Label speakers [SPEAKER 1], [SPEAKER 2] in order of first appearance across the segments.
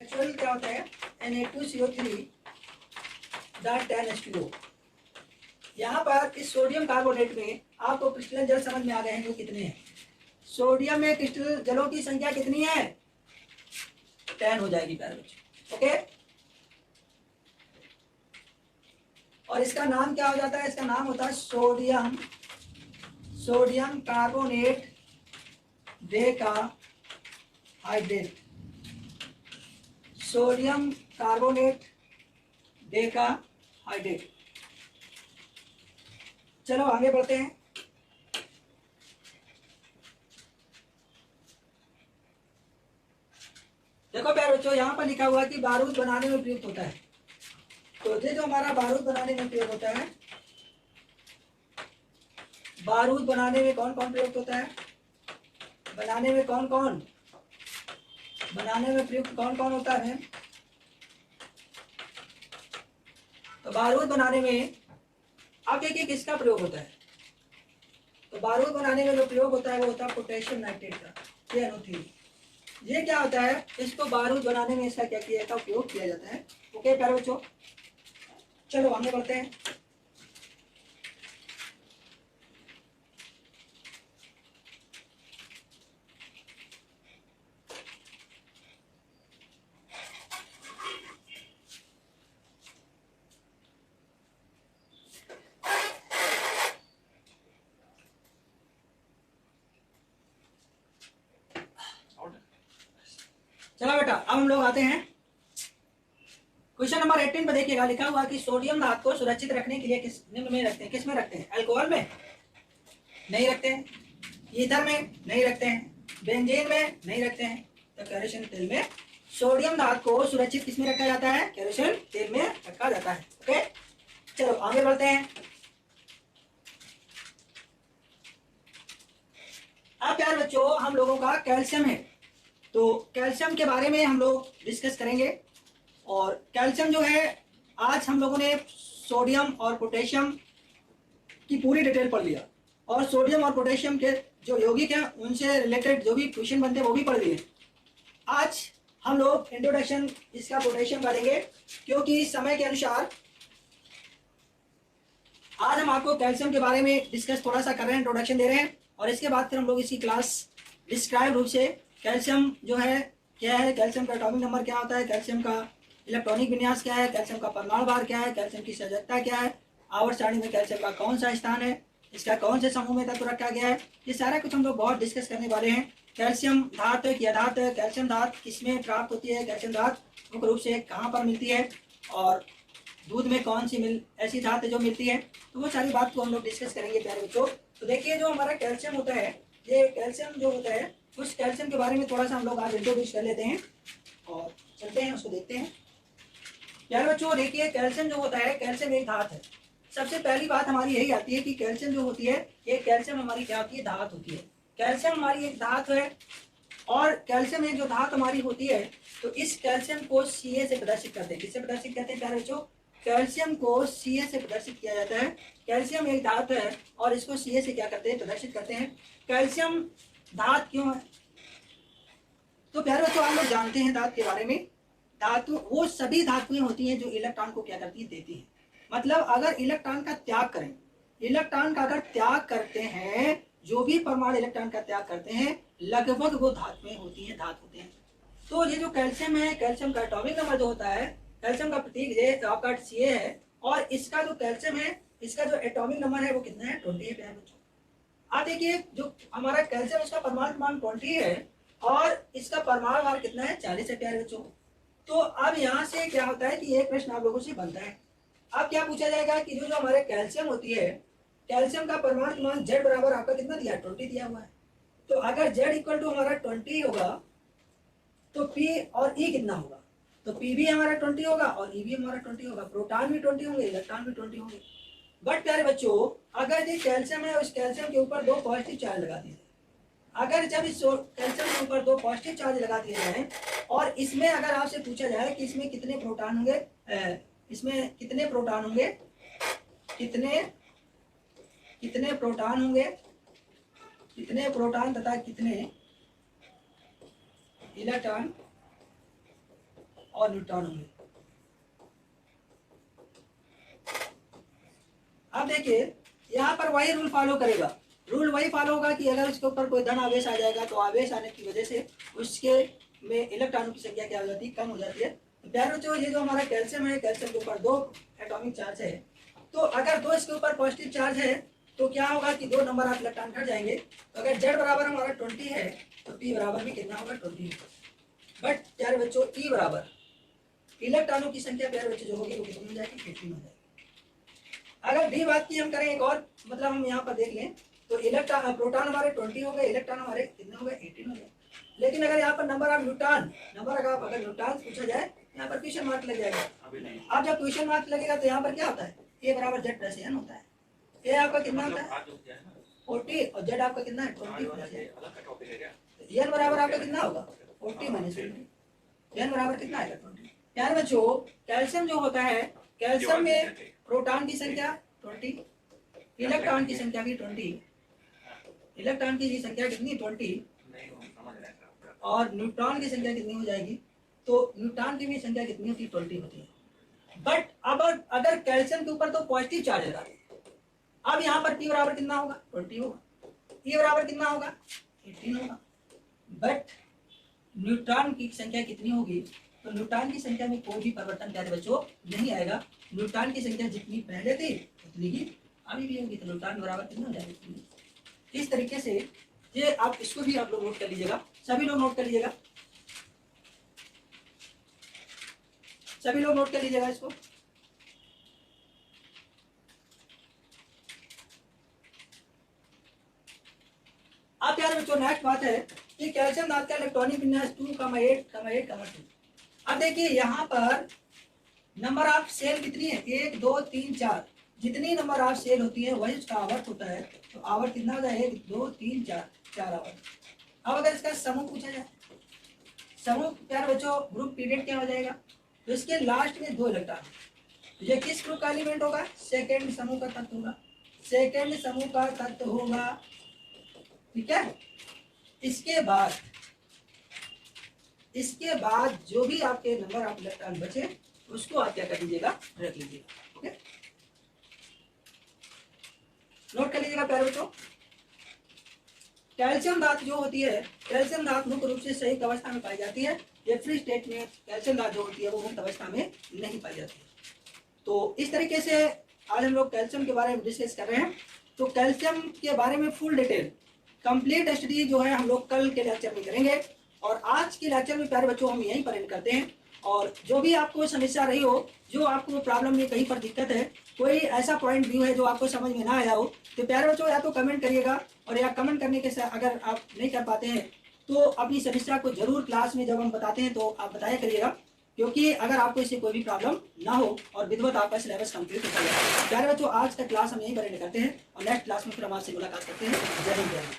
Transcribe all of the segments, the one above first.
[SPEAKER 1] Actually क्या होता है Na2CO3 डॉट 10H2O। यहाँ पर इस सोडियम कार्बोनेट में आपको क्रिस्टलन जल समझ में आ गए हैं जो कितने हैं। सोडियम में क्रिस्टल जलों की संख्या कितनी है? 10 हो जाएगी प्यारे बच्चों। ओके, और इसका नाम क्या हो जाता है? इसका नाम होता है sodium carbonate decahydrate. Sodium carbonate decahydrate. चलो आगे बढ़ते हैं। देखो प्यारे बच्चों, यहाँ पर लिखा हुआ है कि बारूद बनाने में प्रयुक्त होता है। तो ये जो हमारा बारूद बनाने में प्रयोग होता है, बारूद बनाने में कौन कौन प्रयुक्त होता है? बनाने में कौन कौन प्रयुक्त कौन कौन होता है? तो बारूद बनाने में आप देखिए किसका प्रयोग होता है। तो बारूद बनाने में जो प्रयोग होता है वो होता है पोटेशियम नाइट्रेट का, KNO3। ये क्या होता है? इसको बारूद बनाने में इसका क्या किया जाता है? उपयोग किया जाता है। ओके प्यारे बच्चों, चलो आगे बढ़ते हैं। चलो बेटा, अब हम लोग आते हैं क्वेश्चन नंबर 18 पे। देखिएगा लिखा हुआ कि सोडियम धातु को सुरक्षित रखने के लिए किस निम्न में रखते हैं? किस में रखते हैं? अल्कोहल में नहीं रखते हैं, ईथर में नहीं रखते हैं, बेंजीन में नहीं रखते हैं, तो केरोसिन तेल में सोडियम धातु को सुरक्षित किस में रखा जाता है? केरोसिन तेल में रखा जाता है। ओके, चलो आगे बढ़ते हैं। अब प्यारे बच्चों, हम लोगों का कैल्शियम है, तो कैल्शियम के बारे में हम लोग डिस्कस करेंगे। और कैल्शियम जो है, आज हम लोगों ने सोडियम और पोटेशियम की पूरी डिटेल पढ़ लिया, और सोडियम और पोटेशियम के जो यौगिक हैं उनसे रिलेटेड जो भी क्वेश्चन बनते हैं वो भी पढ़ लिए। आज हम लोग इंट्रोडक्शन इसका पोटेशियम करेंगे, क्योंकि समय के अनुसार आज हम आपको कैल्शियम के बारे में डिस्कस थोड़ा सा कर रहे हैं, इंट्रोडक्शन दे रहे हैं, और इसके बाद फिर हम लोग इसकी क्लास डिस्क्राइब रूप से कैल्शियम जो है क्या है, कैल्शियम का एटॉमिक नंबर क्या होता है, कैल्शियम का इलेक्ट्रॉनिक विन्यास क्या है, कैल्शियम का परमाणु भार क्या है, कैल्शियम की सजगता क्या है, आवर्त सारणी में कैल्शियम का कौन सा स्थान है, इसका कौन से समूह में तत्व रखा गया है, ये सारा कुछ हम लोग बहुत डिस्कस करने वाले हैं। कैल्शियम धातु की अधातु है, कैल्शियम धातु किसमें प्राप्त होती है, कैल्शियम धातु मुख्य रूप से कहाँ पर मिलती है, और दूध में कौन सी ऐसी धातु जो मिलती है, तो वो सारी बात को हम लोग डिस्कस करेंगे प्यारे बच्चों। तो देखिए, जो हमारा कैल्शियम होता है, ये कैल्शियम जो होता है, उस कैल्शियम के बारे में थोड़ा सा हम लोग आज इंट्रोड्यूस कर लेते हैं और चलते हैं उसको देखते हैं। प्यारे बच्चों देखिए, कैल्शियम जो होता है, कैल्शियम एक धातु है। सबसे पहली बात हमारी यही आती है कि कैल्शियम जो होती है, ये कैल्शियम हमारी क्या होती है? धातु होती है। कैल्शियम हमारी एक धातु है, और कैल्शियम एक जो धातु हमारी होती है, तो इस कैल्शियम को Ca से प्रदर्शित करते हैं। किससे प्रदर्शित करते हैं प्यारे बच्चों? कैल्शियम को Ca से प्रदर्शित किया जाता है। कैल्शियम एक धातु है और इसको Ca से क्या करते हैं? प्रदर्शित करते हैं। कैल्शियम धातु क्यों है? तो प्यारे बच्चों, आप लोग जानते हैं धातु के बारे में। धातु वो सभी धातुएं होती हैं जो इलेक्ट्रॉन को क्या करती है? देती हैं। मतलब अगर इलेक्ट्रॉन का त्याग करें, इलेक्ट्रॉन का अगर त्याग करते हैं, जो भी परमाणु इलेक्ट्रॉन का त्याग करते हैं, लगभग वो धातुएं होती हैं, धातु होते हैं। तो ये जो कैल्शियम है, कैल्शियम का एटॉमिक नंबर जो होता है, कैल्शियम का प्रतीक ये आपका Ca है, और इसका जो कैल्शियम है, इसका जो एटॉमिक नंबर है वो कितना है? 20 है प्यारे बच्चों। आप देखिए, जो हमारा कैल्शियम, उसका परमाणु क्रमांक 20 है, और इसका परमाणु भार कितना है? 40 है प्यारे बच्चों। तो अब यहाँ से क्या होता है कि एक प्रश्न आप लोगों से बनता है। अब क्या पूछा जाएगा कि जो हमारे कैल्शियम होती है, कैल्शियम का परमाणु क्रमांक Z बराबर आपका कितना दिया? 20 दिया हुआ है। तो अगर Z इक्वल टू हमारा 20 होगा, तो P और E कितना होगा? तो P भी हमारा 20 होगा और E भी हमारा 20 होगा। प्रोटॉन भी 20 होंगे, इलेक्ट्रॉन भी 20 होंगे। बट प्यारे बच्चों, अगर ये कैल्शियम है, उस कैल्शियम के ऊपर 2 पॉजिटिव चार्ज लगा दिए। अगर जब इस कैल्शियम के ऊपर 2 पॉजिटिव चार्ज लगा दिए जाए, और इसमें अगर आपसे पूछा जाए कि इसमें कितने प्रोटॉन होंगे, इसमें कितने प्रोटॉन होंगे, कितने प्रोटॉन होंगे, कितने प्रोटॉन तथा कितने इलेक्ट्रॉन और न्यूट्रॉन होंगे। अब देखिए यहाँ पर वही रूल फॉलो करेगा, रूल वही फॉलो होगा कि अगर उसके ऊपर कोई धन आवेश आ जाएगा तो आवेश आने की वजह से उसके में इलेक्ट्रॉनों की संख्या क्या हो जाती है, कम हो जाती है। तो प्यारे बच्चों ये जो हमारा कैल्शियम है, कैल्शियम के ऊपर 2 एटॉमिक चार्ज है, तो अगर 2 इसके ऊपर पॉजिटिव चार्ज है तो क्या होगा कि 2 नंबर ऑफ इलेक्ट्रॉन हट जाएंगे। तो अगर Z बराबर हमारा 20 है तो P बराबर भी कितना होगा, 20। बट प्यारे बच्चों E बराबर इलेक्ट्रॉनों की संख्या प्यारे बच्चों जो होगी वो कितनी हो जाएगी, 18 हो जाएगी। अगर डी बात की हम करें एक और, मतलब हम यहाँ पर देख लें तो इलेक्ट्रॉन प्रोटॉन हमारे 20 हो गए, इलेक्ट्रॉन हमारे कितने हो गए, 18 हो गए। लेकिन अगर यहाँ पर नंबर ऑफ न्यूट्रॉन, अगर न्यूट्रॉन पूछा जाए यहाँ पर क्वेश्चन मार्क लग जाएगा। अब जब क्वेश्चन मार्क लगेगा तो यहाँ पर क्या होता है, ए बराबर जेड प्लस एन होता है। ए आपका कितना होता है 40 और जेड आपका कितना है 20 प्लस एन बराबर आपका कितना होगा 40 माइनस 20। एन बराबर कितना आएगा 20। यार बच्चों कैल्शियम जो होता है, कैल्शियम में प्रोटॉन की संख्या 20, इलेक्ट्रॉन की संख्या भी 20, इलेक्ट्रॉन की संख्या कितनी 20 और न्यूट्रॉन की संख्या कितनी हो जाएगी, तो न्यूट्रॉन की भी संख्या कितनी होती है 20 होती है। बट अब अगर कैल्शियम के ऊपर तो पॉजिटिव चार्ज लगा, अब यहाँ पर P बराबर कितना होगा 20 होगा, E बराबर कितना होगा 18 होगा। बट न्यूट्रॉन की संख्या कितनी होगी, तो न्यूट्रॉन की संख्या में कोई भी परिवर्तन प्यारे बच्चों नहीं आएगा। न्यूट्रॉन की संख्या जितनी पहले थी उतनी ही अभी भी होगी, तो न्यूट्रॉन बराबर कितना हो जाएगा। इस तरीके से ये आप इसको भी आप लोग नोट कर लीजिएगा, सभी लोग नोट कर लीजिएगा, सभी लोग नोट कर लीजिएगा इसको। अब यार बच्चों नेक्स्ट बात है कि कैल्शियम धातु का इलेक्ट्रॉनिक विन्यास 2,8,2। अब देखिए यहाँ पर नंबर ऑफ सेल कितनी है, 1 2 3 4, जितनी नंबर ऑफ सेल होती है वही उसका आवर्त होता है। तो आवर्त कितना होता है 1 2 3 4, 4 आवर्त। अब अगर इसका समूह पूछा जाए, समूह प्यारे बच्चों ग्रुप पीरियड क्या हो जाएगा, तो इसके लास्ट में 2 इलेक्ट्रॉन, ये किस ग्रुप का एलिमेंट होगा, सेकेंड समूह का तत्व होगा, सेकेंड समूह का तत्व होगा, ठीक है। इसके बाद जो भी आपके नंबर ऑफ इलेक्ट्रॉन बचे उसको आप क्या कर लीजिएगा, रख लीजिएगा। ओके, नोट कर लीजिएगा प्यारे बच्चों। कैल्शियम धातु जो होती है, कैल्शियम धातु मुख्य रूप से संयुक्त अवस्था में पाई जाती है। ये फ्री स्टेट में कैल्शियम धातु जो होती है वो मुक्त अवस्था में नहीं पाई जाती है। तो इस तरीके से आज हम लोग कैल्शियम के बारे में डिस्कस कर रहे हैं। तो कैल्शियम के बारे में फुल डिटेल कंप्लीट स्टडी जो है हम लोग कल के लेक्चर में करेंगे। और आज के लेक्चर में प्यारे बच्चों हम यहीं पर एंड करते हैं। और जो भी आपको समस्या रही हो, जो आपको प्रॉब्लम में कहीं पर दिक्कत है, कोई ऐसा पॉइंट व्यू है जो आपको समझ में ना आया हो, तो प्यारे बच्चों या तो कमेंट करिएगा, और या कमेंट करने के साथ अगर आप नहीं कर पाते हैं तो अपनी समस्या को जरूर क्लास में जब हम बताते हैं तो आप बताया करिएगा, क्योंकि अगर आपको इससे कोई भी प्रॉब्लम ना हो और विधिवत आपका सिलेबस कंप्लीट होता है। प्यारे बच्चों आज का क्लास हम यहीं पर एंड करते हैं और नेक्स्ट क्लास में फिर हम आपसे मुलाकात करते हैं। जय हिंद, जय हिंद।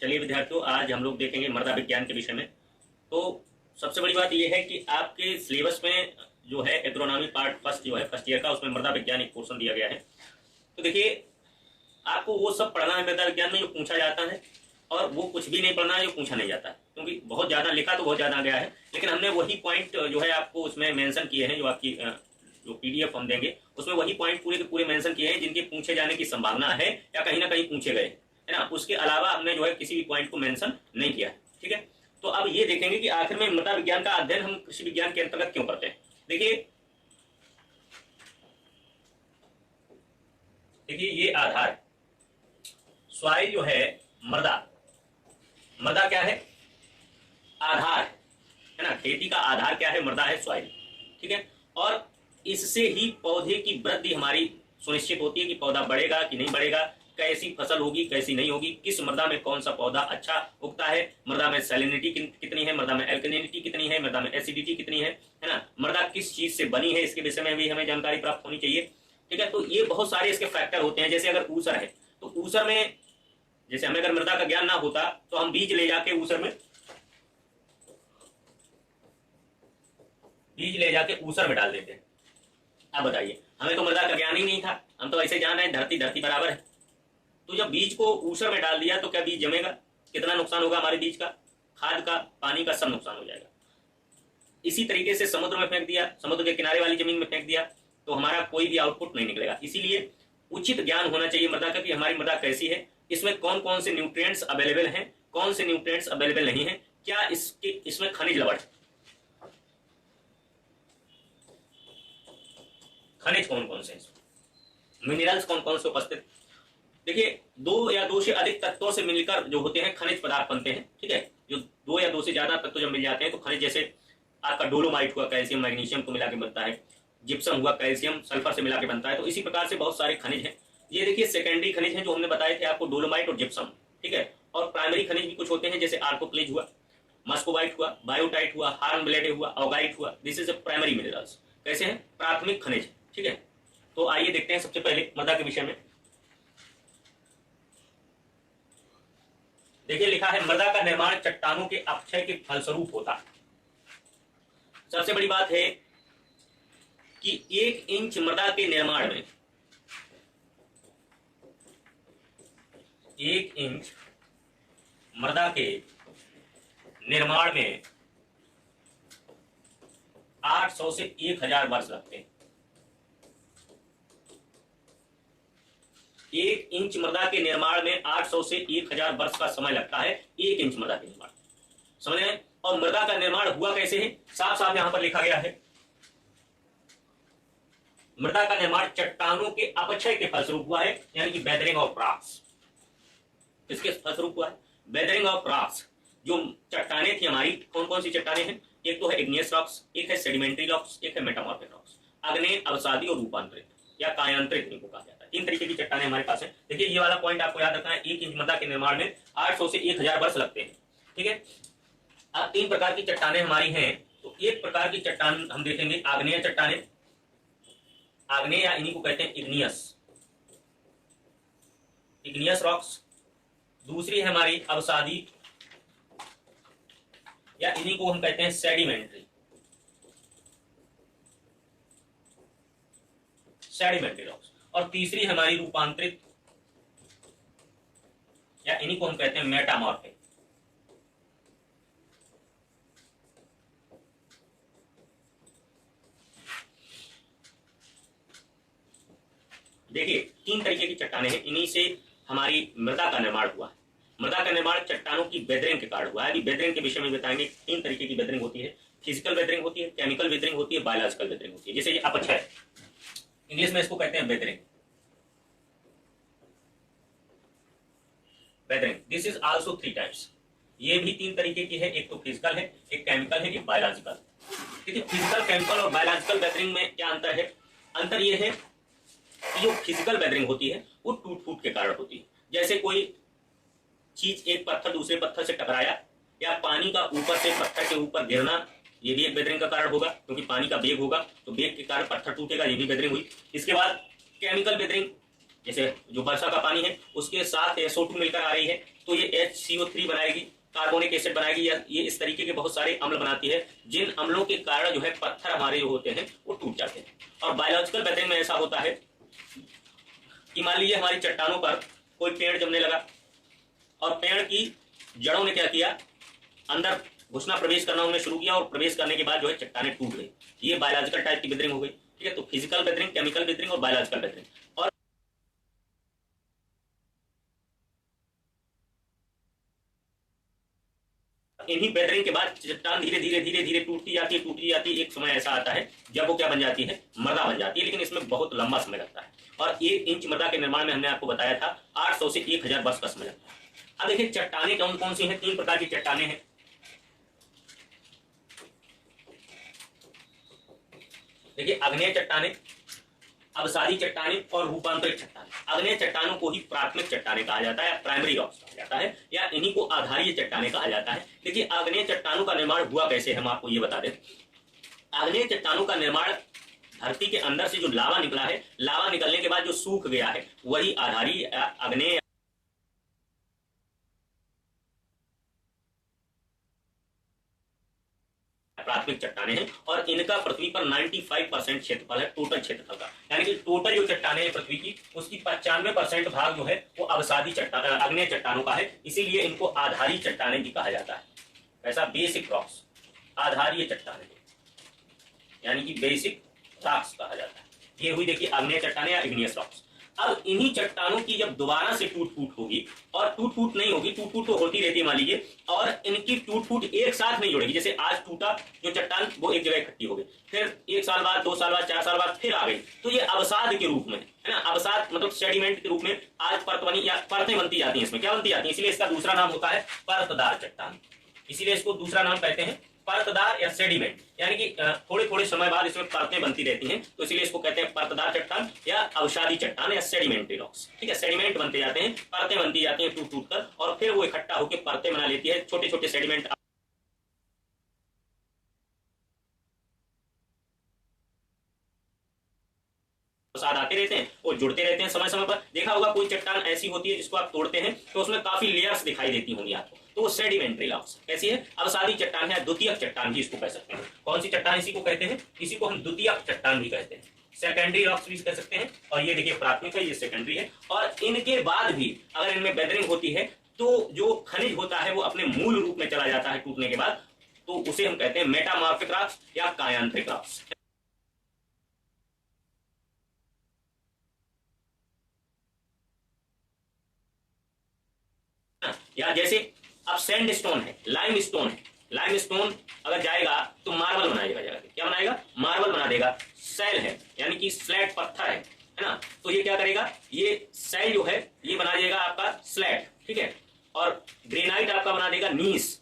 [SPEAKER 2] चलिए विद्यार्थियों, आज हम लोग देखेंगे मृदा विज्ञान के विषय में। तो सबसे बड़ी बात यह है कि आपके सिलेबस में जो है एग्रोनॉमी पार्ट फर्स्ट जो है फर्स्ट ईयर का, उसमें मृदा विज्ञान एक पोर्शन दिया गया है। तो देखिए, आपको वो सब पढ़ना है मृदा विज्ञान में जो पूछा जाता है, और वो कुछ भी नहीं पढ़ना है जो पूछा नहीं जाता है, क्योंकि बहुत ज़्यादा लिखा तो बहुत ज़्यादा गया है, लेकिन हमने वही पॉइंट जो है आपको उसमें मेंशन किए हैं। जो आपकी जो पीडीएफ हम देंगे उसमें वही पॉइंट पूरे के पूरे मेंशन किए हैं जिनके पूछे जाने की संभावना है या कहीं ना कहीं पूछे गए, है ना। उसके अलावा हमने जो है किसी भी पॉइंट को मेंशन नहीं किया है, ठीक है। तो अब ये देखेंगे कि आखिर में मृदा विज्ञान का अध्ययन हम कृषि विज्ञान के अंतर्गत क्यों करते हैं। देखिए ये आधार है, सॉइल जो है, मृदा, मृदा क्या है, आधार है ना। खेती का आधार क्या है, मृदा है, सॉइल, ठीक है। और इससे ही पौधे की वृद्धि हमारी सुनिश्चित होती है कि पौधा बढ़ेगा कि नहीं बढ़ेगा, कैसी फसल होगी कैसी नहीं होगी, किस मृदा में कौन सा पौधा अच्छा उगता है, मृदा में सैलिनिटी कितनी है, मृदा में एल्कलिनिटी कितनी है, मृदा में एसिडिटी कितनी है ना, मृदा किस चीज से बनी है, इसके विषय में भी हमें जानकारी प्राप्त होनी चाहिए, ठीक है। तो ये बहुत सारे इसके फैक्टर होते हैं। जैसे अगर ऊसर है तो ऊसर में, जैसे हमें अगर मृदा का ज्ञान ना होता तो हम बीज ले जाके ऊसर में डाल देते हैं। अब बताइए, हमें तो मृदा का ज्ञान ही नहीं था, हम तो ऐसे जान रहे हैं धरती बराबर है। तो जब बीज को ऊसर में डाल दिया तो क्या बीज जमेगा, कितना नुकसान होगा हमारे बीज का, खाद का, पानी का, सब नुकसान हो जाएगा। इसी तरीके से समुद्र में फेंक दिया, समुद्र के किनारे वाली जमीन में फेंक दिया तो हमारा कोई भी आउटपुट नहीं निकलेगा। इसीलिए उचित ज्ञान होना चाहिए मृदा का कि हमारी मृदा कैसी है, इसमें कौन कौन से न्यूट्रिएंट्स अवेलेबल हैं, कौन से न्यूट्रिएंट्स अवेलेबल नहीं है, क्या इसमें खनिज लवण, खनिज कौन कौन से, मिनरल्स कौन कौन से उपस्थित। देखिए, दो या दो से अधिक तत्वों से मिलकर जो होते हैं खनिज पदार्थ बनते हैं, ठीक है। जो दो या दो से ज्यादा तत्व जब मिल जाते हैं तो खनिज, जैसे आपका डोलोमाइट हुआ, कैल्शियम मैग्नीशियम को मिला के बनता है, जिप्सम हुआ, कैल्शियम सल्फर से मिला के बनता है। तो इसी प्रकार से बहुत सारे खनिज हैं। ये देखिए सेकेंडरी खनिज हैं जो हमने बताए थे आपको, डोलोमाइट और जिप्सम, ठीक है। और प्राइमरी खनिज भी कुछ होते हैं, जैसे आर्थोक्लेज हुआ, मस्कोबाइट हुआ, बायोटाइट हुआ, हार्नब्लेडे हुआ, ऑगाइट हुआ। This is a primary minerals. कैसे हैं, प्राथमिक खनिज, ठीक है। तो आइए देखते हैं सबसे पहले मृदा के विषय में। देखिए लिखा है, मृदा का निर्माण चट्टानों के अपक्षय के फलस्वरूप होता। सबसे बड़ी बात है कि 1 इंच मृदा के निर्माण में, 1 इंच मृदा के निर्माण में 800 से 1000 वर्ष लगते हैं। 1 इंच मृदा के निर्माण में 800 से 1000 वर्ष का समय लगता है, 1 इंच मृदा के निर्माण, समझ रहे हैं। और मृदा का निर्माण हुआ कैसे है, साफ साफ यहां पर लिखा गया है, मृदा का निर्माण चट्टानों के अपक्षय के फलस्वरूप हुआ है, यानी कि वेदरिंग ऑफ रॉक्स। किसके फलस्वरूप हुआ है, वेदरिंग ऑफ रॉक्स। जो चट्टाने थी हमारी, कौन कौन सी चट्टाने हैं, एक तो है इग्नियस रॉक्स, एक है सेडिमेंट्री रॉक्स, एक है मेटामॉर्फिक रॉक्स। आग्नेय, अवसादी और रूपांतरित या कायांतरित इनको कहा जाता है। 3 तरीके की चट्टाने हमारे पास है। देखिए ये वाला पॉइंट आपको याद रखना है, 1 इंच मृदा के निर्माण में 800 से 1000 वर्ष लगते हैं, ठीक है। अब 3 प्रकार की चट्टाने हमारी हैं। तो एक प्रकार की चट्टान हम देखेंगे, आग्नेय चट्टाने, आग्नेय या इन्हीं को कहते हैं इग्नियस रॉक्स। दूसरी है हमारी अवसादी या इन्हीं को हम कहते हैं सेडिमेंट्री रॉक्स। और तीसरी है हमारी रूपांतरित या इन्हीं को हम कहते हैं मेटामॉर्फिक। देखिए 3 तरीके की चट्टाने हैं, इन्हीं से हमारी मृदा का निर्माण हुआ है। मृदा का निर्माण चट्टानों की वेदरिंग के कारण हुआ है। अभी वेदरिंग के विषय में बताएंगे। 3 तरीके की वेदरिंग होती है, फिजिकल वेदरिंग होती है, केमिकल वेदरिंग होती है, बायोलॉजिकल वेदरिंग होती है। जैसे ये अपक्षय, इंग्लिश में इसको कहते हैं weathering. This is also 3 types. ये भी 3 तरीके की है, एक तो फिजिकल है, एक केमिकल है, एक बायोलॉजिकल। ठीक है, फिजिकल, केमिकल और बायोलॉजिकल वेदरिंग में क्या अंतर है? अंतर ये है कि जो फिजिकल वेदरिंग होती है वो टूट फूट के कारण होती है। जैसे कोई चीज, एक पत्थर दूसरे पत्थर से टकराया, या पानी का ऊपर से पत्थर के ऊपर गिरना, ये भी एक वेदरिंग का कारण होगा, क्योंकि पानी का वेग होगा तो वेग के कारण पत्थर टूटेगा, ये भी वेदरिंग हुई। इसके बाद केमिकल वेदरिंग, जैसे जो वर्षा का पानी है उसके साथ SO2 मिलकर आ रही है तो ये HCO3 बनाएगी, कार्बोनिक एसिड बनाएगी, या ये इस तरीके के बहुत सारे अम्ल बनाती है, जिन अम्लों के कारण जो है पत्थर हमारे जो होते हैं वो टूट जाते हैं। और बायोलॉजिकल वेदरिंग में ऐसा होता है कि मान लीजिए हमारी चट्टानों पर कोई पेड़ जमने लगा और पेड़ की जड़ों ने क्या किया, अंदर घुसना प्रवेश करना उन्होंने शुरू किया, और प्रवेश करने के बाद जो है चट्टानें टूट गई। ये बायोलॉजिकल टाइप की वेदरिंग हो गई। ठीक है, तो फिजिकल वेदरिंग, केमिकल वेदरिंग और बायोलॉजिकल वेदरिंग। और इन्हीं वेदरिंग के बाद चट्टान धीरे धीरे धीरे धीरे टूटती जाती है। एक समय ऐसा आता है जब वो क्या बन जाती है, मृदा बन जाती है, लेकिन इसमें बहुत लंबा समय लगता है। और 1 इंच मृदा के निर्माण में हमने आपको बताया था 800 से 1000 वर्ष का समय लगता है। अब देखिए चट्टानें कौन कौन सी हैं। 3 प्रकार की चट्टानें हैं। देखिए आग्नेय चट्टानें, अवसादी चट्टानें और रूपांतरित चट्टानें। आग्नेय चट्टानों को ही प्राथमिक चट्टानें कहा जाता है, प्राइमरी रॉक्स कहा जाता है, या इन्हीं को आधारीय चट्टानें कहा जाता है। देखिए आग्नेय चट्टानों का निर्माण हुआ कैसे, हम आपको ये बता दें। आग्नेय चट्टानों का निर्माण धरती के अंदर से जो लावा निकला है, लावा निकलने के बाद जो सूख गया है, वही आधारीय आग्नेय प्राथमिक चट्टानें हैं। और इनका पृथ्वी पर 95% क्षेत्रफल है टोटल क्षेत्रफल का, यानी कि टोटल जो चट्टानें हैं पृथ्वी की, उसकी 95% भाग जो है वो अवसादी चट्टान, आग्नेय चट्टानों का है। इसीलिए इनको आधारीय चट्टानें भी कहा जाता है। ऐसा बेसिक रॉक्स, आधारीय चट्टानें, यानी कि बेसिक रॉक्स कहा जाता है। ये हुई देखिए आग्नेय चट्टानें या इग्नियस रॉक्स। अब इन्हीं चट्टानों की जब दोबारा से टूट फूट होगी, और टूट फूट नहीं होगी, टूट फूट तो होती रहती है मान लीजिए, और इनकी टूट फूट एक साथ नहीं जुड़ेगी। जैसे आज टूटा जो चट्टान वो एक जगह इकट्ठी हो गई, फिर 1 साल बाद, 2 साल बाद, 4 साल बाद फिर आ गई, तो ये अवसाद के रूप में है ना, अवसाद मतलब सेडिमेंट के रूप में आज परत बनी या परतें बनती जाती हैं। इसमें क्या बनती जाती है, इसलिए इसका दूसरा नाम होता है परतदार चट्टान। इसीलिए इसको दूसरा नाम कहते हैं परतदार या सेडिमेंट, यानी कि थोड़े थोड़े समय बाद इसमें परतें बनती रहती हैं, तो इसीलिए इसको कहते हैं परतदार चट्टान या अवसादी चट्टान या सेडिमेंट्री रॉक्स। ठीक है, सेडिमेंट बनते जाते हैं, परतें बनती जाती हैं टूट टूट कर, और फिर वो इकट्ठा होकर परतें बना लेती है, छोटे छोटे सेडिमेंट अवसाद आते रहते हैं और जुड़ते रहते हैं समय समय पर। देखा होगा कोई चट्टान ऐसी होती है जिसको आप तोड़ते हैं तो उसमें काफी लेयर्स दिखाई देती होंगी आपको, तो वो सेडिमेंट्री रॉक्स कैसी है, अवसादी चट्टान है, द्वितीयक चट्टान भी इसको कह सकते हैं। कौन सी चट्टान इसी को कहते हैं, इसी को हम द्वितीयक चट्टान भी कहते हैं, सेकेंडरी रॉक्स भी कह सकते हैं। और ये देखिए प्राथमिक है, ये सेकेंडरी है। और इनके बाद भी अगर इनमें वेदरिंग होती है तो जो खनिज होता है वो अपने मूल रूप में चला जाता है टूटने के बाद, तो उसे हम कहते हैं मेटामॉर्फिक रॉक्स या कायांत्रिक रॉक्स। या जैसे अब सैंड स्टोन है, लाइम स्टोन है, लाइम स्टोन अगर जाएगा तो मार्बल बनाएगा, जाएगा क्या बनाएगा, मार्बल बना देगा। सेल है यानी कि स्लैट पत्थर है ना, तो ये क्या करेगा, ये सेल जो है ये बना देगा आपका स्लैट। ठीक है, और ग्रेनाइट आपका बना देगा नीस,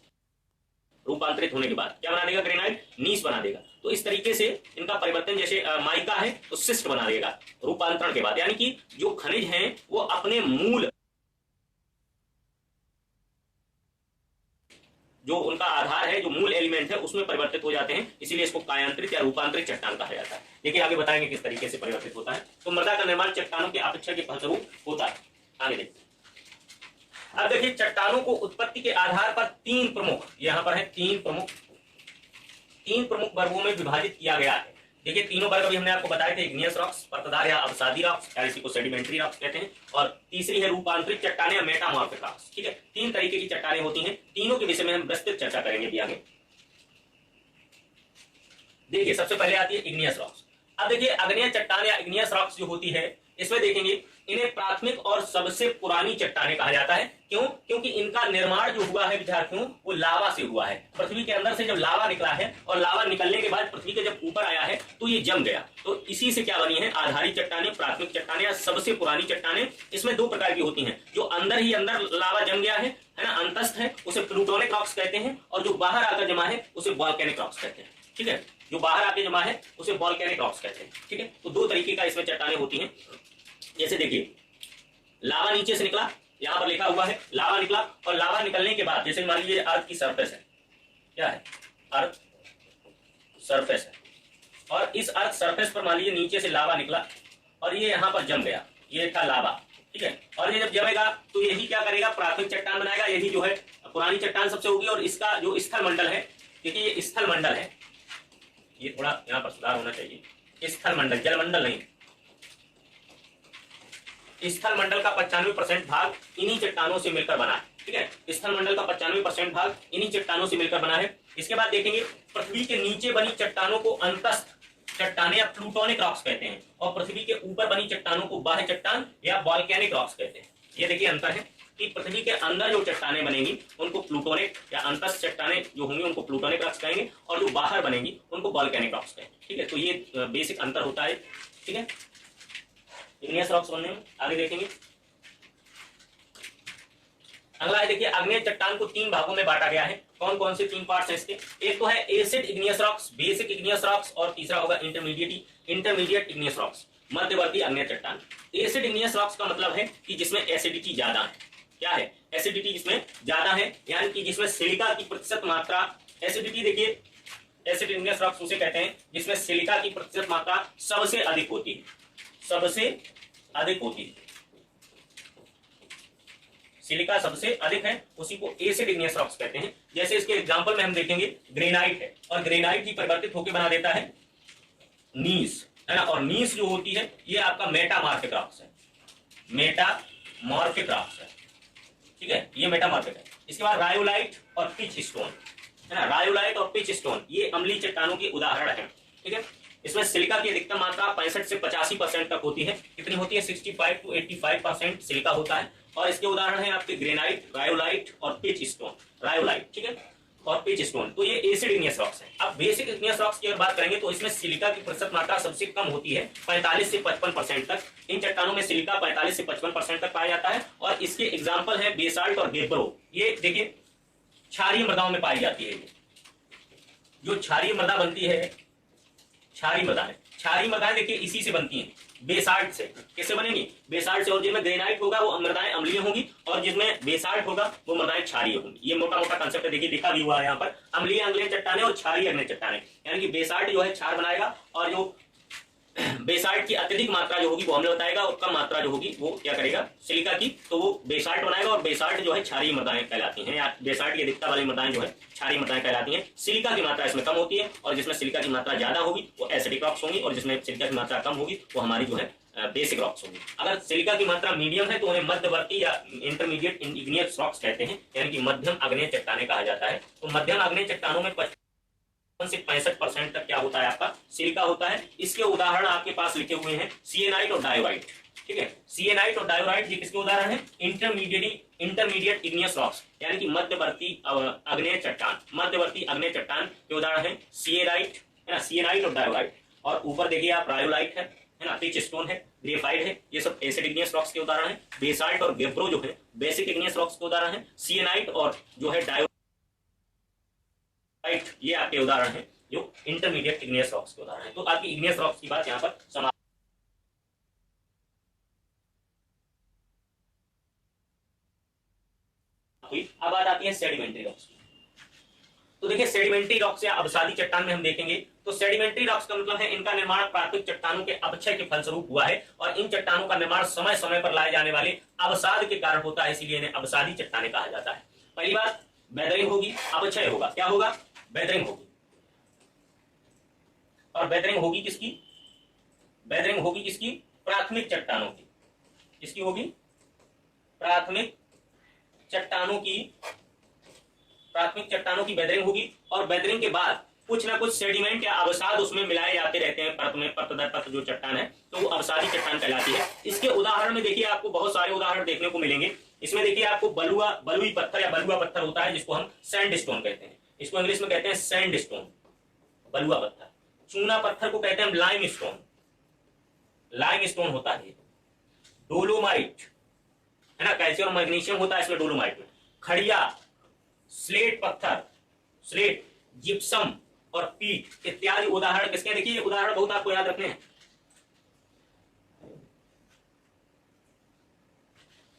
[SPEAKER 2] रूपांतरित होने के बाद क्या बना देगा, ग्रेनाइट नीस बना देगा। तो इस तरीके से इनका परिवर्तन, जैसे माइका है तो सिस्ट बना देगा रूपांतरण के बाद, यानी कि जो खनिज हैं वो अपने मूल जो उनका आधार है, जो मूल एलिमेंट है उसमें परिवर्तित हो जाते हैं, इसीलिए इसको कायांतरित या रूपांतरित चट्टान कहा जाता है। देखिए आगे बताएंगे किस तरीके से परिवर्तित होता है। तो मृदा का निर्माण चट्टानों के अपेक्षा के फलस्वरूप होता है। आगे देखिए, अब देखिए चट्टानों को उत्पत्ति के आधार पर 3 प्रमुख, यहाँ पर है 3 प्रमुख वर्गों में विभाजित किया गया है। देखिए तीनों वर्ग अभी हमने आपको बताए थे, इग्नियस रॉक्स, परतदार या अवसादी रॉक्स, या इसी को सेडिमेंट्री रॉक्स कहते हैं, और तीसरी है रूपांतरित चट्टानें या मेटामॉर्फिक रॉक्स। ठीक है, 3 तरीके की चट्टानें होती हैं, तीनों के विषय में हम विस्तृत चर्चा करेंगे भी आगे। देखिए सबसे पहले आती है इग्नियस रॉक्स। अब देखिए आग्नेय चट्टान या इग्नियस रॉक्स जो होती है, इसमें देखेंगे इन्हें प्राथमिक और सबसे पुरानी चट्टानें कहा जाता है। क्यों, क्योंकि इनका निर्माण जो हुआ है विद्यार्थियों वो लावा से हुआ है। पृथ्वी के अंदर से जब लावा निकला है और लावा निकलने के बाद पृथ्वी के जब ऊपर आया है तो ये जम गया, तो इसी से क्या बनी है, आधारी चट्टानें, प्राथमिक चट्टानें या सबसे पुरानी चट्टानें। इसमें 2 प्रकार की होती हैं, जो अंदर ही अंदर लावा जम गया है ना, अंतस्थ है, उसे प्लूटोनिक रॉक्स कहते हैं, और जो बाहर आकर जमा है उसे वॉल्केनिक रॉक्स कहते हैं। ठीक है, जो बाहर आके जमा है उसे वॉल्केनिक रॉक्स कहते हैं। ठीक है, तो 2 तरीके का इसमें चट्टानें होती हैं। जैसे देखिए लावा नीचे से निकला, यहां पर लिखा हुआ है लावा निकला, और लावा निकलने के बाद जैसे मान लीजिए अर्थ की सरफेस है, क्या है, अर्थ सरफेस है, और इस अर्थ सरफेस पर मान लीजिए नीचे से लावा निकला और ये यहां पर जम गया, ये था लावा, ठीक है। और ये जब जमेगा तो यही क्या करेगा, प्राथमिक चट्टान बनाएगा, यही जो है पुरानी चट्टान सबसे होगी। और इसका जो स्थल मंडल है, क्योंकि ये स्थल मंडल है, ये थोड़ा यहाँ पर सुधार होना चाहिए, स्थल मंडल, जल मंडल नहीं, स्थल मंडल का 95% भाग इन्हीं चट्टानों से मिलकर बना है, ठीक है। स्थल मंडल का 95% भाग इन्हीं चट्टानों से मिलकर बना है। इसके बाद देखेंगे पृथ्वी के नीचे बनी चट्टानों को अंतस्थ चट्टानें या प्लूटोनिक रॉक्स कहते हैं, और पृथ्वी के ऊपर बनी चट्टानों को बाह्य चट्टान या वॉल्केनिक रॉक्स कहते हैं। ये देखिए अंतर है कि पृथ्वी के अंदर जो चट्टानें बनेंगी उनको प्लूटोनिक या अंतस्थ चट्टानें जो होंगी उनको प्लूटोनिक रॉक्स कहेंगे, और जो बाहर बनेंगी उनको वॉल्केनिक रॉक्स कहेंगे, ठीक है। तो ये बेसिक अंतर होता है, ठीक है, इग्नियस रॉक्स बनने में। आगे देखेंगे, अगला है देखिए आग्नेय चट्टान को 3 भागों में बांटा गया है। कौन कौन से 3 पार्ट्स हैं इसके? एक तो है acid igneous rocks, basic igneous rocks, और तीसरा होगा इंटरमीडिएट इग्नियस रॉक्स, मध्यवर्ती आग्नेय चट्टान। एसिड इग्नियस रॉक्स का मतलब है कि जिसमें एसिडिटी ज्यादा है। क्या है? एसिडिटी जिसमें ज्यादा है, यानी कि जिसमें सिलिका की प्रतिशत मात्रा, एसिडिटी देखिए, एसिड इग्नियस रॉक्स उसे कहते हैं जिसमें सिलिका की प्रतिशत मात्रा सबसे अधिक होती है, सबसे अधिक होती है, सिलिका सबसे अधिक है, उसी को एसिड इग्नियस रॉक्स कहते हैं। जैसे इसके एग्जांपल में हम देखेंगे ग्रेनाइट है, और ग्रेनाइट ही परिवर्तित होकर बना देता है नीस, है ना। और नीस जो होती है ये आपका मेटामॉर्फिक रॉक्स है, मेटामॉर्फिक रॉक्स है, ठीक है, ये मेटामॉर्फिक है। इसके बाद रायोलाइट और पिच स्टोन, है ना। रायोलाइट और पिच स्टोन ये अम्लीय चट्टानों के उदाहरण है, ठीक है। इसमें सिलिका की अधिकतम मात्रा 65 से 85% तक होती है। कितनी होती है? 65 to 85% सिलिका होता है। और इसके उदाहरण है आपके ग्रेनाइट, रायोलाइट और पिच स्टोन, रायोलाइट, ठीक है, और पिच स्टोन। तो ये एसिड इग्नियस रॉक्स है। अब बेसिक इग्नियस रॉक्स की अगर बात करेंगे तो इसमें सिलिका की प्रतिशत मात्रा सबसे कम होती है, 45 से 55% तक। इन चट्टानों में सिलिका 45 से 55% तक पाया जाता है। और इसके एग्जाम्पल है बेसाल्ट और गेब्रो। ये देखिए क्षारीय मृदाओं में पाई जाती है। जो क्षारीय मृदा बनती है, क्षारीय मृदा है, क्षारीय मृदाएं देखिए इसी से बनती हैं, बेसाल्ट से। किससे बनेंगी? बेसाल्ट से। और जिसमें ग्रेनाइट होगा वो मृदाएं अम्लीय होंगी, और जिसमें बेसाल्ट होगा वो मृदाएं क्षारीय होंगी। ये मोटा मोटा कंसेप्ट देखिए लिखा भी हुआ है यहाँ पर, अम्लीय अम्लीय चट्टानें और क्षारीय अग्नेय चट्टानें। यानी कि बेसाल्ट जो है क्षार बनाएगा, और जो बेसाल्ट की अत्यधिक मात्रा जो होगी वो अम्ल बताएगा, और कम मात्रा जो होगी वो क्या करेगा, सिलिका की, तो वो बेसाल्ट बनाएगा। और बेसाल्ट जो है क्षारीय मृदाएं कहलाती हैं, या बेसाल्ट की अधिकता वाली मृदाएं जो है क्षारीय मृदाएं कहलाती हैं। सिलिका की मात्रा इसमें कम होती है, और जिसमें सिलिका की मात्रा ज्यादा होगी वो एसिडिक रॉक्स होंगी, और जिसमें सिलिका की मात्रा कम होगी वो हमारी जो है बेसिक रॉक्स होंगी। अगर सिलिका की मात्रा मीडियम है तो उन्हें मध्यवर्ती या इंटरमीडिएट इग्नियस रॉक्स कहते हैं, यानी कि मध्यम आग्नेय चट्टानें कहा जाता है। तो मध्यम आग्नेय चट्टानों में 55 से 65% तक क्या होता है, आपका सिलिका होता है। इसके उदाहरण आपके पास लिखे हुए हैं, सिएनाइट और डायोराइट, ठीक है। सिएनाइट और डायोराइट ये किसके उदाहरण है? इंटरमीडिएट इग्नियस रॉक्स, यानी कि मध्यवर्ती आग्नेय चट्टान, मध्यवर्ती आग्नेय चट्टान के उदाहरण है सिएनाइट, है ना, सिएनाइट और डायोराइट। और ऊपर देखिए आप रायोलाइट है ना, पिच स्टोन है, ग्रेफाइट है, ये सब एसिड इग्नियस रॉक्स के उदाहरण है। बेसाल्ट और गेब्रो जो है बेसिक इग्नियस रॉक्स के उदाहरण है। सिएनाइट और जो है डायोराइट ये आपके उदाहरण है जो इंटरमीडिएट इग्नियस रॉक्स के उदाहरण है। तो आपकी इग्नियस रॉक्स की बात यहाँ पर समाप्त हुई। अब बात आती है सेडिमेंट्री रॉक्स की। तो देखिए सेडिमेंट्री रॉक्स या अवसादी चट्टान में हम देखेंगे तो सेडिमेंट्री रॉक्स का मतलब है इनका निर्माण प्राकृतिक चट्टानों के अपक्षय के फलस्वरूप हुआ है, और इन चट्टानों का निर्माण समय समय पर लाए जाने वाले अवसाद के कारण होता है, इसीलिए इन्हें अवसादी चट्टानें कहा जाता है। पहली बात वेदरिंग होगी, अपक्षय होगा। क्या होगा? वेदरिंग होगी। और वेदरिंग होगी किसकी? वेदरिंग होगी किसकी? प्राथमिक चट्टानों की। किसकी होगी? प्राथमिक चट्टानों की, प्राथमिक चट्टानों की वेदरिंग होगी। और वेदरिंग के बाद कुछ ना कुछ सेडिमेंट या अवसाद उसमें मिलाए जाते रहते हैं परत में, परत दर परत जो चट्टान है तो वो अवसादी चट्टान कहलाती है। इसके उदाहरण में देखिए आपको बहुत सारे उदाहरण देखने को मिलेंगे। इसमें देखिए आपको बलुई पत्थर या बलुआ पत्थर होता है जिसको हम सैंडस्टोन कहते हैं, इसको इंग्लिश में कहते हैं सैंडस्टोन, बलुआ पत्थर। चूना पत्थर को कहते हैं लाइमस्टोन, लाइमस्टोन होता है। डोलोमाइट है ना, कैल्शियम और मैग्नीशियम होता है इसमें डोलोमाइट में। खड़िया, स्लेट पत्थर, स्लेट, जिप्सम और पीट इत्यादि उदाहरण किसके? देखिए उदाहरण बहुत आपको याद रखने हैं।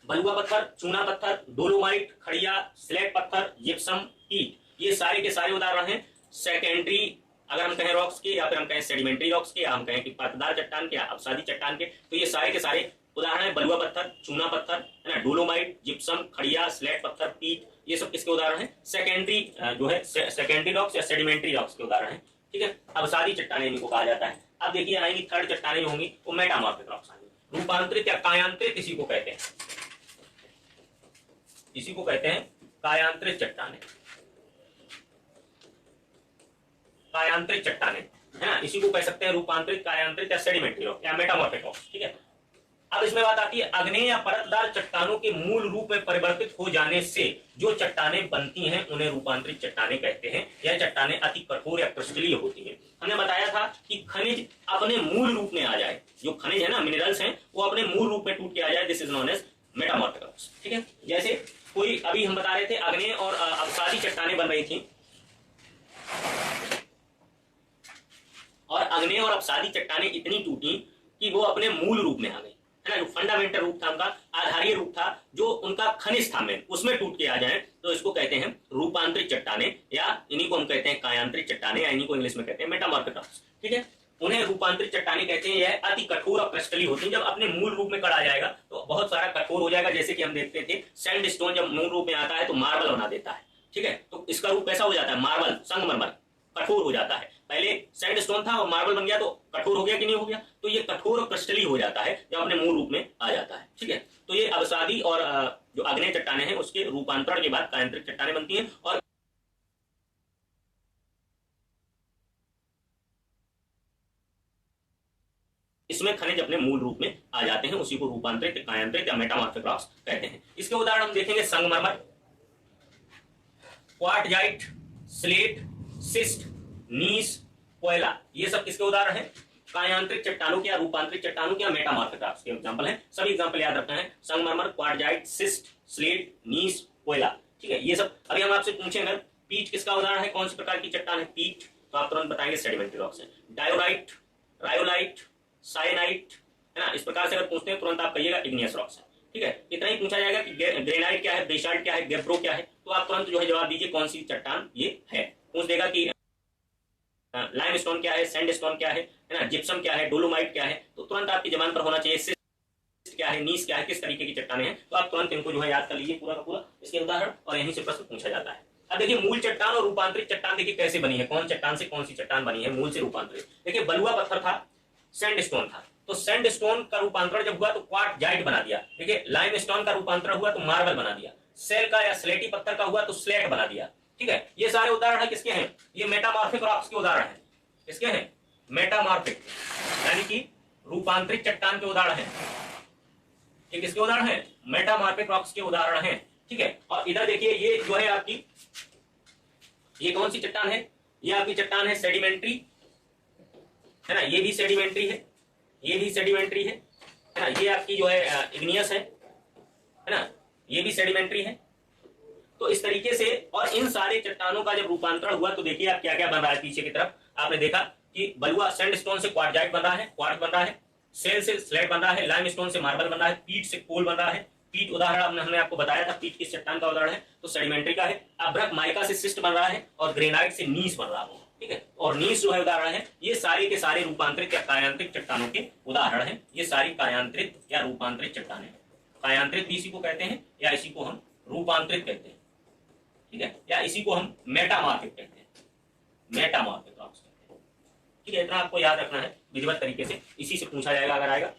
[SPEAKER 2] बलुआ पत्थर, चूना पत्थर, डोलोमाइट, खड़िया, स्लेट पत्थर, जिप्सम, पीट, ये सारे के सारे उदाहरण हैं सेकेंडरी, अगर हम कहें रॉक्स के, या फिर हम कहें सेडिमेंट्री रॉक्स के, या हम कहें कि परतदार चट्टान के या अवसादी चट्टान के। तो ये सारे के सारे उदाहरण है बलुआ पत्थर, चूना पत्थर, है ना, डोलोमाइट, जिप्सम, खड़िया, स्लेट पत्थर, पीट, ये सब किसके उदाहरण है? सेकेंडरी जो है सेकेंडरी रॉक्स या सेडिमेंट्री रॉक्स के उदाहरण है। ठीक है, अवसादी चट्टानें इनको कहा जाता है। अब देखिए आएंगी थर्ड चट्टानें जो होंगी वो मेटामॉर्फिक रॉक्स आएंगी। रूपांतरित या कायांतरित इसी को कहते हैं, इसी को कहते हैं कायांतरित चट्टानें, कायांतरित चट्टानें, है ना, इसी को कह सकते हैं रूपांतरित, कायांतरित या सेडिमेंट्री रॉक या मेटामॉर्फिक रॉक। ठीक है, अब इसमें बात आती है अग्नेय या परतदार चट्टानों के मूल रूप में परिवर्तित हो जाने से जो चट्टानें बनती हैं उन्हें रूपांतरित चट्टानें कहते हैं। यह चट्टानें अति कठोर या क्रिस्टलीय होती हैं। हमने बताया था कि खनिज अपने मूल रूप में आ जाए, जो खनिज है ना, मिनरल्स हैं, वो अपने मूल रूप में टूट के आ जाए, this is known as metamorphic rocks. ठीक है, जैसे कोई अभी हम बता रहे थे अग्नेय और अवसादी चट्टानें बन रही थी, और अग्नेय और अवसादी चट्टानें इतनी टूटी कि वो अपने मूल रूप में आ गई, है ना, जो फंडामेंटल रूप था उनका, आधारीय रूप था, जो उनका खनिज था मेन, उसमें टूट के आ जाए तो इसको कहते हैं रूपांतरित चट्टानें, या इन्हीं को हम कहते हैं कायांतरित चट्टानें, या इन्हीं को इंग्लिश में कहते हैं मेटामॉर्फिक रॉक्स। ठीक है, उन्हें रूपांतरित चट्टानें कहते हैं। यह अति कठोर और क्रिस्टलीय होती है। जब अपने मूल रूप में कड़ा जाएगा तो बहुत सारा कठोर हो जाएगा, जैसे कि हम देखते थे सैंड स्टोन जब मूल रूप में आता है तो मार्बल बना देता है। ठीक है, तो इसका रूप कैसा हो जाता है? मार्बल, संगमरमर, कठोर हो जाता है। पहले सैंड स्टोन था और मार्बल बन गया तो कठोर हो गया कि नहीं हो गया? तो ये कठोर और क्रिस्टलीय हो जाता है जब अपने मूल रूप में आ जाता है। ठीक है, तो ये अवसादी और जो अग्नेय चट्टानें हैं उसके रूपांतरण के बाद कायांतरित चट्टानें बनती हैं, और इसमें खनिज अपने मूल रूप में आ जाते हैं, उसी को रूपांतरित, कायांतरित या मेटामॉर्फिक रॉक्स कहते हैं। इसके उदाहरण हम देखेंगे संगमरमर, क्वार्टजाइट, स्लेट, सिस्ट, नीस, कोयला, ये सब किसके उदाहरण हैं? कायांतरिक चट्टानों के या रूपांतरित चट्टानों के या मेटामॉर्फिक रॉक्स के एग्जांपल हैं। सभी एग्जांपल याद रखना है, संगमरमर, क्वार्टजाइट, सिस्ट, स्लेट, नीस, कोयला। ठीक है, ये सब। अभी हम आपसे पूछेंगे पीट किसका उदाहरण है, कौन सी प्रकार की चट्टान है पीट, तो आप तुरंत बताएंगे सेडिमेंट्री रॉक्स है। डायोराइट, रायोलाइट, साइनाइट, है ना, इस प्रकार से अगर पूछते हैं तुरंत आप कहिएगा इग्नियस रॉक्स है। ठीक है, इतना ही पूछा जाएगा कि ग्रेनाइट क्या है, बेसाल्ट क्या है, गेब्रो क्या है, तो आप तुरंत जो है जवाब दीजिए कौन सी चट्टान ये है। पूछ देगा कि लाइमस्टोन क्या है, सैंडस्टोन क्या है ना, जिप्सम क्या है, डोलोमाइट क्या है, तो तुरंत आपकी जबान पर होना चाहिए सिस्ट क्या है, नीस क्या है, किस तरीके की चट्टानें हैं, तो आप तुरंत इनको जो है याद कर लीजिए पूरा का पूरा इसके उदाहरण, और यहीं से प्रश्न पूछा जाता है। अब देखिए मूल चट्टान और रूपांतरित चट्टान देखिए कैसे बनी है, कौन चट्टान से कौन सी चट्टान बनी है मूल से रूपांतरित। देखिए बलुआ पत्थर था, सैंडस्टोन था, तो सैंडस्टोन का रूपांतरण जब हुआ तो क्वार्टजाइट बना दिया। देखिए लाइमस्टोन का रूपांतरण हुआ तो मार्बल बना दिया। सेल का या स्लेटी पत्थर का हुआ तो स्लेट बना दिया। ठीक है, ये सारे उदाहरण है किसके हैं? ये मेटामॉर्फिक रॉक्स के उदाहरण है। किसके हैं? मेटामॉर्फिक, यानी कि रूपांतरित चट्टान के उदाहरण है। ये किसके उदाहरण है? मेटामॉर्फिक रॉक्स के उदाहरण है। ठीक है, और इधर देखिए ये जो है आपकी, ये कौन सी चट्टान है? ये आपकी चट्टान है सेडिमेंट्री, है ना, ये भी सेडिमेंट्री है, ये भी सेडिमेंट्री है ना, ये आपकी जो है इग्नियस है ना, ये भी सेडिमेंट्री है। तो इस तरीके से, और इन सारे चट्टानों का जब रूपांतरण हुआ तो देखिए आप क्या क्या बन रहा है। पीछे की तरफ आपने देखा कि बलुआ सैंडस्टोन से क्वार्टजाइट बन रहा है, क्वार्ट्ज बन रहा है, सेल से स्लेट बन रहा है, लाइमस्टोन से मार्बल बन रहा है, पीट से कोल बन रहा है। पीट उदाहरण हमने आपको बताया था, पीट किस चट्टान का उदाहरण है, तो सेडिमेंट्री का है। अभ्रक माइका से सिस्ट बन रहा है, और ग्रेनाइट से नीस बन रहा है। ठीक है, और नीस जो है उदाहरण है। ये सारे के सारे रूपांतरित या कायांतरिक चट्टानों के उदाहरण है। ये सारी कायांतरित या रूपांतरित चट्टानें, कायांतरित भी इसी को कहते हैं, या इसी को हम रूपांतरित कहते हैं। ठीक है, या इसी को हम मेटामॉर्फिक कहते हैं, मेटामॉर्फिक रॉक्स कहते हैं। ठीक है, इतना आपको याद रखना है विधिवत तरीके से, इसी से पूछा जाएगा अगर आएगा।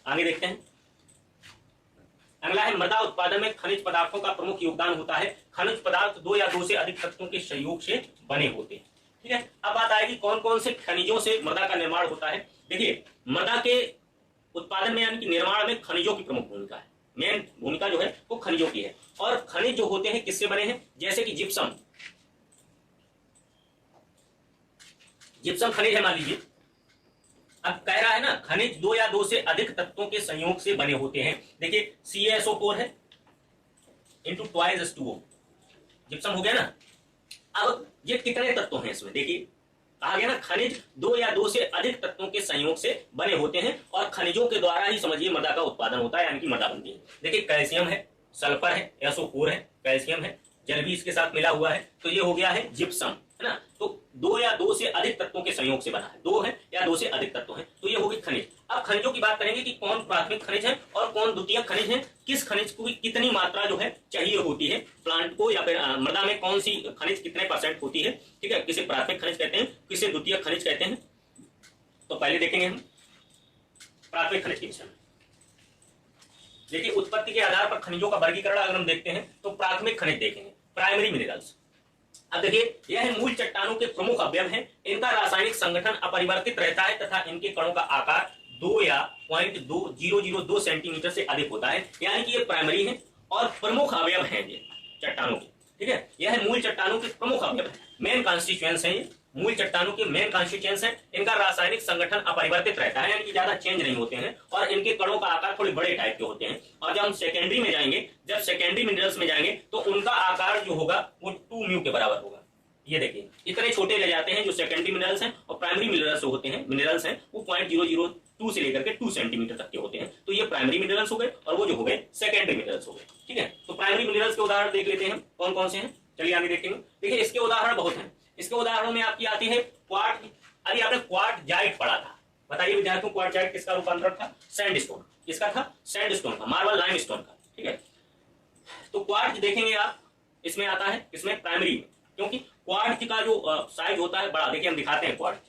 [SPEAKER 2] आगे देखते हैं, अगला है मृदा उत्पादन में खनिज पदार्थों का प्रमुख योगदान होता है। खनिज पदार्थ दो या दो से अधिक तत्वों के सहयोग से बने होते हैं। ठीक है, अब बात आएगी कौन कौन से खनिजों से मृदा का निर्माण होता है। देखिए मृदा के उत्पादन में यानी कि निर्माण में खनिजों की प्रमुख भूमिका है। मेन भूमिका जो है वो खनिजों की है। और खनिज जो होते हैं किससे बने हैं? जैसे कि जिप्सम, जिप्सम खनिज है मान लीजिए। अब कह रहा है ना खनिज दो या दो से अधिक तत्वों के संयोग से बने होते हैं। देखिए CaSO4 है इंटू ट्वाइस H2O, जिप्सम हो गया ना। अब ये कितने तत्व हैं इसमें? देखिए कहा गया ना खनिज दो या दो से अधिक तत्वों के संयोग से बने होते हैं, और खनिजों के द्वारा ही समझिए मृदा का उत्पादन होता है, यानी कि मृदा बनती है। देखिए कैल्शियम है, सल्फर है, SO4 है, कैल्शियम है, जल भी इसके साथ मिला हुआ है, तो ये हो गया है जिप्सम, है ना। तो दो या दो से अधिक तत्वों के संयोग से बना है, दो है या दो से अधिक तत्व है, तो ये होगी खनिज। अब खनिजों की बात करेंगे कि कौन प्राथमिक खनिज है और कौन द्वितीयक खनिज है, किस खनिज को कितनी मात्रा जो है चाहिए होती है प्लांट को, या फिर मृदा में कौन सी खनिज कितने % होती है, ठीक है, किसे प्राथमिक खनिज कहते हैं, किसे द्वितीयक खनिज कहते हैं। तो पहले देखेंगे हम प्राथमिक खनिज के विषय में। देखिए उत्पत्ति के आधार पर खनिजों का वर्गीकरण अगर हम देखते हैं तो प्राथमिक खनिज देखेंगे, प्राइमरी मिनरल्स। अब देखिए यह मूल चट्टानों के प्रमुख अवयव हैं, इनका रासायनिक संगठन अपरिवर्तित रहता है तथा इनके कणों का आकार 2 या 0.2002 सेंटीमीटर से अधिक होता है, यानी कि ये प्राइमरी है और प्रमुख अवयव हैं ये चट्टानों के, ठीक है। यह मूल चट्टानों के प्रमुख अवयव है, मेन कॉन्स्टिट्यूएंट्स हैं, ये मूल चट्टानों के मेन कॉन्स्टिट्यूएंट्स हैं। इनका रासायनिक संगठन अपरिवर्तित रहता है, यानी कि ज्यादा चेंज नहीं होते हैं, और इनके कणों का आकार थोड़े बड़े टाइप के होते हैं। और जब हम सेकेंडरी में जाएंगे, जब सेकेंडरी मिनरल्स में जाएंगे तो उनका आकार जो होगा वो 2 म्यू के बराबर होगा। ये देखिए इतने छोटे ले जाते हैं जो सेकेंडरी मिनरल्स हैं, और प्राइमरी मिनरल्स होते हैं, मिनरल्स हैं वो 0.002 से लेकर के 2 सेंटीमीटर तक के होते हैं। तो ये प्राइमरी मिनरल्स हो गए और वो जो हो गए सेकेंडरी मिनरल्स हो गए, ठीक है। तो प्राइमरी मिनरल्स के उदाहरण देख लेते हैं हम कौन कौन से हैं, चलिए आगे देखेंगे। देखिए इसके उदाहरण बहुत हैं, इसके उदाहरणों में आपकी आती है क्वार्ट। अभी आपने क्वार्टजाइट पढ़ा था, बताइए विद्यार्थियों क्वार्टजाइट किसका रूपांतरण था, सैंडस्टोन, किसका था, सैंडस्टोन का, मार्बल लाइमस्टोन का, ठीक है। तो क्वार्ट्ज देखेंगे आप, इसमें आता है, इसमें प्राइमरी में, क्योंकि क्वार्ट्ज का जो साइज होता है बड़ा। देखिए हम दिखाते हैं क्वार्ट्ज,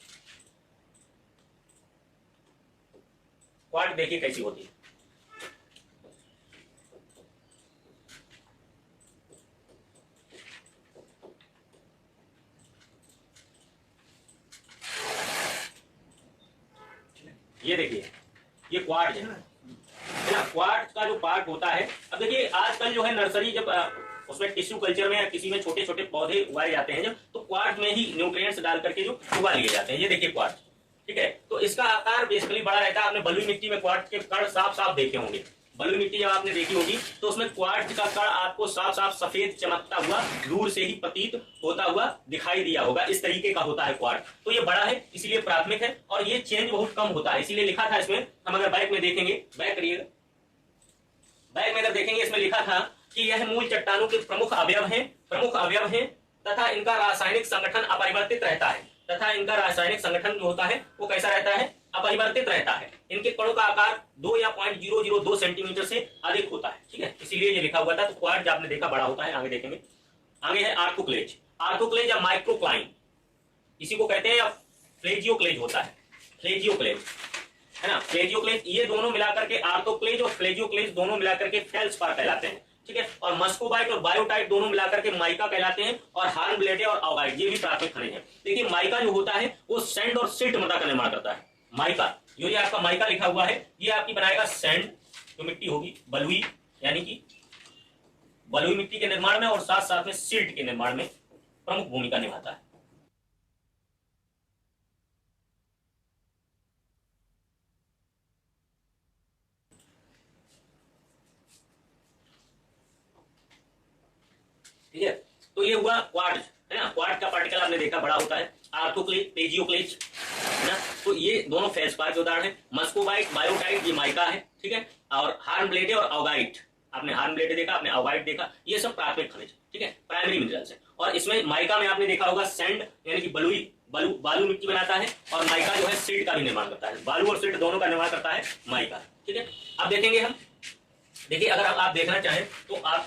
[SPEAKER 2] क्वार्ट्ज देखिए कैसी होती है। ये देखिए ये क्वार्ट्ज है ना, क्वार्ट्ज का जो पार्ट होता है। अब देखिए आजकल जो है नर्सरी जब उसमें टिश्यू कल्चर में या किसी में छोटे छोटे पौधे उगाए जाते हैं जब, तो क्वार्ट्ज में ही न्यूट्रिएंट्स डाल करके जो उगा लिए जाते हैं। ये देखिए क्वार्ट्ज, ठीक है। तो इसका आकार बेसिकली बड़ा रहता है। आपने बलुई मिट्टी में क्वार्ट्ज के कण साफ साफ देखे होंगे, बलुई मिट्टी जब आपने देखी होगी तो उसमें क्वार्ट्ज का कण आपको साफ साफ सफेद चमकता हुआ दूर से ही प्रतीत होता हुआ दिखाई दिया होगा। इस तरीके का होता है क्वार्ट्ज। तो ये बड़ा है इसीलिए प्राथमिक है, और ये चेंज बहुत कम होता है, इसीलिए लिखा था इसमें। हम अगर बैक में देखेंगे, बैक करिएगा, बैक में अगर देखेंगे इसमें लिखा था कि यह मूल चट्टानों के प्रमुख अवयव हैं तथा इनका रासायनिक संगठन अपरिवर्तित रहता है, तथा इनका रासायनिक संगठन जो होता है वो कैसा रहता है, अपरिवर्तित रहता है। इनके कणों का आकार 2 या 0.002 सेंटीमीटर से अधिक होता है, ठीक है, इसीलिए ये लिखा हुआ था। तो क्वार्ट्ज आपने देखा बड़ा होता है। आगे देखेंगे, आगे है आर्थोक्लेज, आर्थोक्लेज या माइक्रोक्लाइन इसी को कहते हैं, या फ्लेजियोक्लेज होता है, फ्लेजियोक्लेज है ना, फ्लेजियोक्लेज। ये दोनों मिलाकर के आर्थोक्लेज और फ्लेजियोक्लेज दोनों मिलाकर के फेल्सपार कहलाते हैं, ठीक है। और मस्कोबाइट और बायोटाइट दोनों मिलाकर के माइका कहलाते हैं, और हार्नब्लेडे और ऑगाइट ये भी प्राथमिक खनिज है। देखिए माइका जो होता है वो सैंड और सिल्ट मृदा का निर्माण करता है। माइका, ये आपका माइका लिखा हुआ है, ये आपकी बनाएगा सैंड जो मिट्टी होगी, बलुई यानी कि बलुई मिट्टी के निर्माण में, और साथ साथ में सिल्ट के निर्माण में प्रमुख भूमिका निभाता है। ठीक है, तो ये हुआ क्वार्ट्ज है ना। क्वार्ट्ज का पार्टिकल आपने देखा बड़ा होता है। आर्थोक्लेज, प्लेजियोक्लेज है ना, तो ये दोनों फेल्सपार के उदाहरण है। मस्कोबाइट, बायोटाइट ये माइका है, ठीक है। और हार्नब्लेडे और ऑगाइट, आपने हार्नब्लेडे देखा, आपने ऑगाइट देखा, ये सब प्राथमिक खनिज, ठीक है, प्राइमरी मिनरल्स है। और इसमें माइका में आपने देखा होगा सैंड यानी कि बालू मिट्टी बनाता है, और माइका जो है सिल्ट का भी निर्माण करता है। बालू और सिल्ट दोनों का निर्माण करता है माइका, ठीक है। अब देखेंगे हम, देखिए अगर आप देखना चाहें तो आप